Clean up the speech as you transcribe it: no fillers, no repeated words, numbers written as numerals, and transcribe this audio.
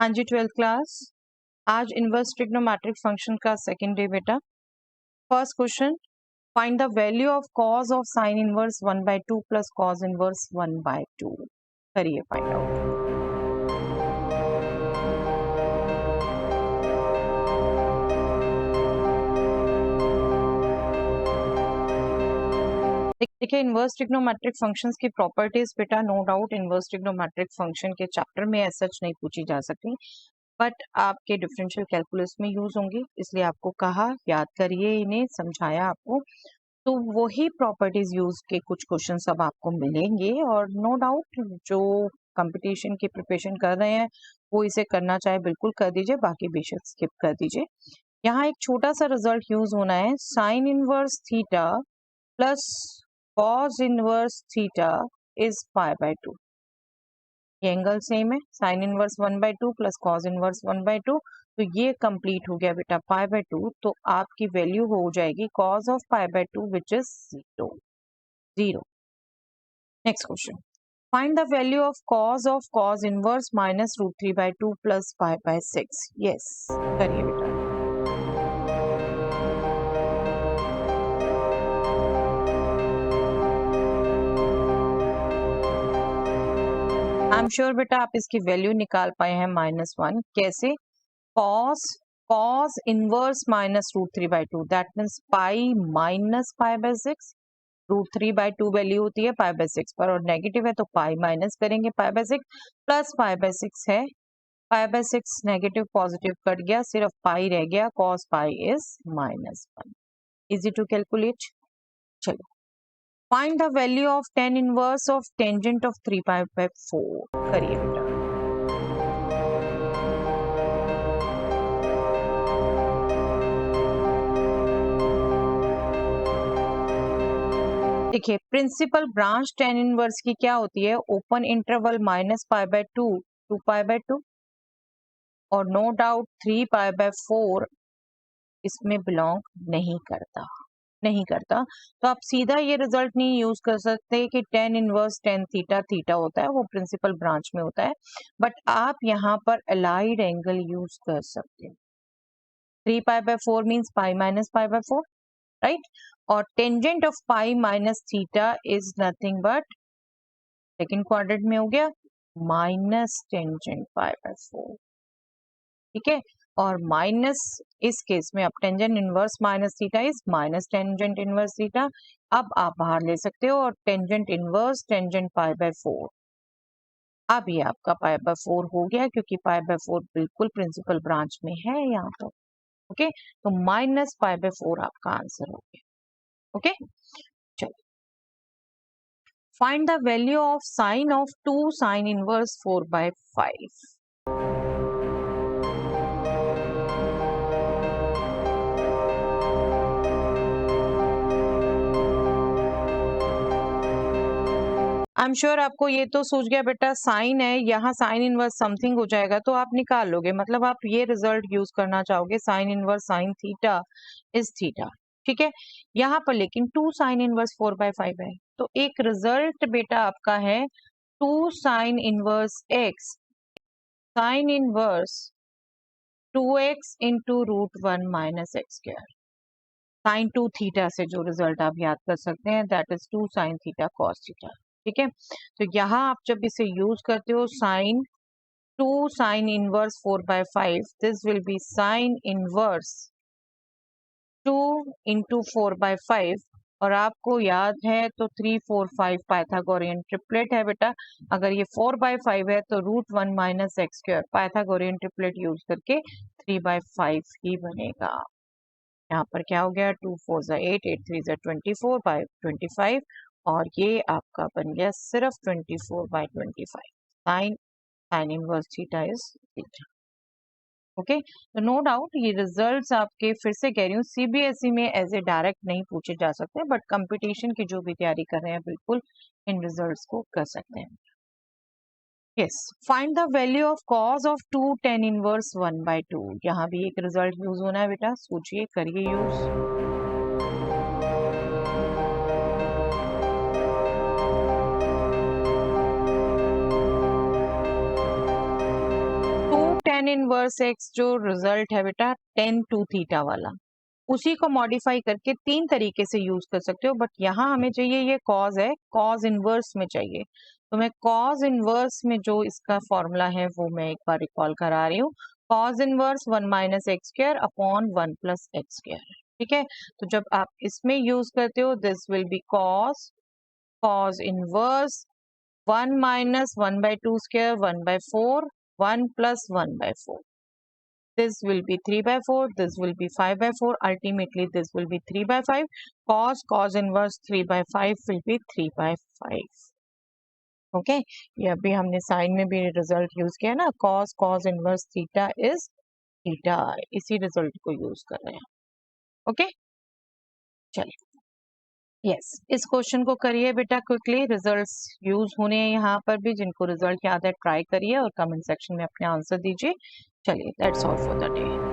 हाँ जी, 12th class. आज इनवर्स ट्रिग्नोमेट्रिक फंक्शन का सेकंड डे बेटा। First question, find the value of cos of sine inverse 1/2 plus cos inverse 1/2। करिए find out. देखिए, inverse trigonometric functions की properties बेटा, no doubt inverse trigonometric function के chapter में ऐसा सच नहीं पूछी जा सकती, बट आपके डिफरेंशियल कैलकुलस में यूज होंगी, इसलिए आपको कहा याद करिए, इन्हें समझाया आपको। तो वही प्रॉपर्टीज यूज के कुछ क्वेश्चंस अब आपको मिलेंगे, और नो डाउट जो कंपटीशन की प्रिपरेशन कर रहे हैं वो इसे करना चाहे बिल्कुल कर दीजिए, बाकी बेशक स्किप कर दीजिए। यहाँ एक छोटा सा रिजल्ट यूज होना है, sine inverse theta plus cos inverse theta is π/2। ये एंगल सेम है, sine inverse 1/2 plus cos inverse 1/2, तो ये कंप्लीट हो गया बेटा π/2। तो आपकी वैल्यू हो जाएगी cos of π/2 which is 0। Next question, find the value of cos inverse minus √3/2 plus π/6। Yes, करिए बेटा। आई एम श्योर बेटा आप इसकी वैल्यू निकाल पाए हैं -1। कैसे? cos inverse minus √3/2, that means pi minus π/6। √3/2 value होती है π/6 पर, और नेगेटिव है तो पाई माइनस करेंगे π/6 प्लस π/6 है। π/6 नेगेटिव पॉजिटिव कट गया, सिर्फ पाई रह गया, cos pi is -1। Easy to calculate. चलो, find the value of tan inverse of tangent of 3π/4। करिए बेटा। देखिए, प्रिंसिपल ब्रांच tan इनवर्स की क्या होती है? ओपन इंटरवल -π/2 टू π/2, और नो डाउट 3π/4 इसमें बिलोंग नहीं करता। तो आप सीधा ये रिजल्ट नहीं यूज कर सकते कि tan inverse tan theta theta होता है, वो प्रिंसिपल ब्रांच में होता है, बट आप यहाँ पर अलाइड एंगल यूज कर सकते हैं। 3π/4 मीन्स पाई माइनस π/4, राइट? और tangent of pi minus theta is nothing but, second quadrant में हो गया, माइनस टेंजेंट π/4। ठीक है, और माइनस इस केस में अब tangent inverse minus theta is minus tangent inverse theta. अब आप बाहर ले सकते हो, और टेंजेंट इनवर्स टेंजेंट π/4, अब ये आपका π/4 हो गया, क्योंकि π/4 बिल्कुल प्रिंसिपल ब्रांच में है यहाँ पर। ओके, तो माइनस π/4 आपका आंसर हो गया। ओके, चलो, find the value of sine of 2 sine inverse 4/5। I am sure आपको ये तो सूझ गया बेटा, साइन है यहाँ, साइन इनवर्स समथिंग हो जाएगा तो आप निकाल लोगे, मतलब आप ये रिजल्ट यूज करना चाहोगे, sine inverse sine theta is theta. ठीक है, यहाँ पर लेकिन 2 साइन इनवर्स 4/5 है, तो एक रिजल्ट बेटा आपका है 2 sine inverse x sine inverse 2x into √1 minus x²। Sine 2 theta से जो रिजल्ट आप याद कर सकते हैं, that is 2 sine theta cos theta. ठीक है, तो यहाँ आप जब इसे यूज करते हो, sine 2 sine inverse 4/5, this will be sine inverse 2 into 4/5, और आपको याद है तो 3 4 5 पाइथागोरियन ट्रिपलेट है बेटा। अगर ये 4/5 है तो √1 minus x², Pythagorean triplet use करके 3/5 ही बनेगा। यहाँ पर क्या हो गया, 2 4 ज़ा 8, 8 3 ज़ा 24 बाय 25, और ये आपका बन गया सिर्फ 24/25। Sine sine inverse theta is theta. Okay, तो नो डाउट ये रिजल्ट्स आपके, फिर से कह रही हूँ, सीबीएसई में एज ए डायरेक्ट नहीं पूछे जा सकते, बट कंपटीशन की जो भी तैयारी कर रहे हैं बिल्कुल इन रिजल्ट्स को कर सकते हैं। Yes, find the value of cos of 2 tan inverse 1/2। यहाँ भी एक रिजल्ट यूज होना है बेटा, सोचिए, करिए यूज। इनवर्स एक्स जो रिजल्ट है बेटा टेन टू थीटा वाला, उसी को मॉडिफाई करके तीन तरीके से यूज कर सकते हो, बट यहाँ हमें चाहिए ये कॉज है, कॉज इनवर्स में चाहिए। तो मैं कॉज इनवर्स में जो इसका फॉर्मूला है वो मैं एक बार रिकॉल करा रही हूँ। Cause inverse 1 minus x square upon 1 plus x square. ठीक है, तो जब आप इसमें यूज करते हो this will be cause inverse 1 minus 1 by 2 square 1 by 4, 1 plus 1 by 4. This will be 3 by 4, this will be 5 by 4, ultimately this will be 3 by 5. Cos inverse 3 by 5 will be 3 by 5. Okay, ये अभी हमने sign में भी result use किया ना, cos inverse theta is theta, इसी result को use कर रहे हैं। ओके, चलिए यस इस क्वेश्चन को करिए बेटा क्विकली, रिजल्ट्स यूज होने हैं यहाँ पर भी, जिनको रिजल्ट याद है ट्राई करिए और कमेंट सेक्शन में अपने आंसर दीजिए। चलिए that's all for the day.